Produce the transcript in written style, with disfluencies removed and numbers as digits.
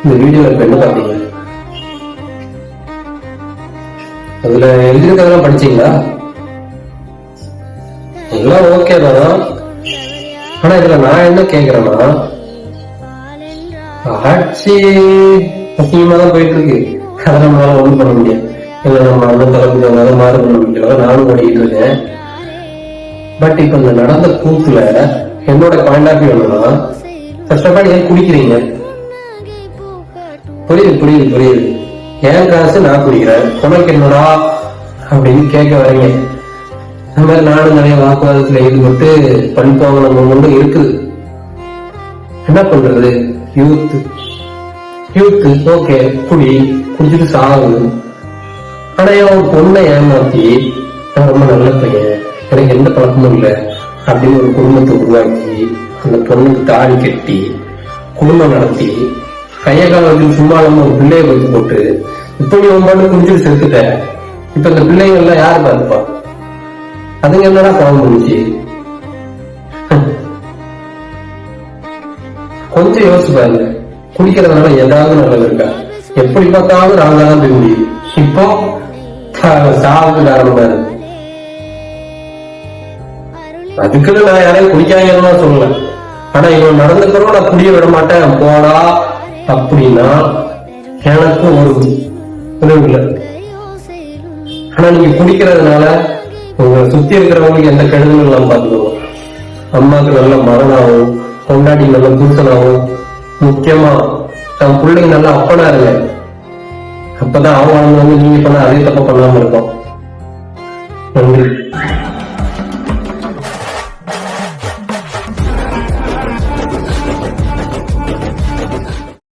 இந்த வீடியோல இப்ப என்ன பாத்தீங்க? அதுல எழுதிருக்கதெல்லாம் படிச்சீங்களா? எல்லாம் ஓகே தான். ஆனா இதுல நான் என்ன கேக்குறேன்னா, ஆட்சி முக்கியமா தான் போயிட்டு இருக்கு. அதை நம்மளால ஒண்ணும் பண்ண முடியாது. இல்ல நம்ம அண்ணன் தளபதி மாறு பண்ண முடியல, நானும் ஓடிட்டு இருக்கேன். பட் இப்ப இந்த நடந்த கூத்துல என்னோட பாயிண்ட் ஆஃப் வியூ என்னன்னா, ஃபர்ஸ்ட் ஆஃப் ஆல் ஏன் குடிக்கிறீங்க? புரியுது புரியுது புரியுது. ஏன் காசு நான் குடிக்கிறேன், உனக்கு என்னடா அப்படின்னு கேட்க வரீங்க. இந்த மாதிரி நானும் நிறைய வாக்குவாதத்துல ஈடுபட்டு படிப்பவங்க நம்ம இருக்குது. என்ன பண்றது? யூத்து ஓகே, குடிச்சிட்டு சாகுது. ஆனா அவன் பொண்ணை ஏமாத்தி, நான் ரொம்ப நல்ல பையன், எனக்கு எந்த பழக்கமும் இல்லை அப்படின்னு ஒரு குடும்பத்தை உருவாக்கி, அந்த பொண்ணுக்கு தாடி கட்டி குடும்பம் நடத்தி, கைய காலத்தில் சும்மா நம்ம ஒரு பிள்ளைய பத்தி போட்டு, இப்ப நீ உன் பாட்டு குடிச்சிட்டு செத்துட்ட. இப்ப இந்த பிள்ளைங்க எல்லாம் யாரு பாத்துப்பா? அதுங்க என்னடா பாவம் பண்ணிச்சு? கொஞ்சம் யோசிச்சு பாருங்க. குடிக்கிறதுனால ஏதாவது நல்லது இருக்கா? எப்படி பார்த்தாலும் ராங்கதான் போய் முடியும். இப்போ சாவுக்கு காரணமா இருக்கு. அதுக்குன்னு நான் யாரையும் குடிக்காங்கன்னு சொல்லல. ஆனா இவன் நடந்துக்கிறோம், நான் குடிய விட மாட்டேன் போடா அப்படின்னா எனக்கு ஒரு உணவு இல்லை. ஆனா நீங்க குடிக்கிறதுனால உங்களை சுத்தி இருக்கிறவங்களுக்கு எந்த கெடுதலும் இல்லாம பாத்துக்கணும். அம்மாவுக்கு நல்ல மகனாகவும், கொண்டாடி நல்ல புருஷனாகவும், முக்கியமா தன் பிள்ளைங்க நல்ல அப்பனா இருங்க. அப்பதான் அவங்க நீங்க பண்ண அதே தப்ப பண்ணாம இருக்கும். நன்றி.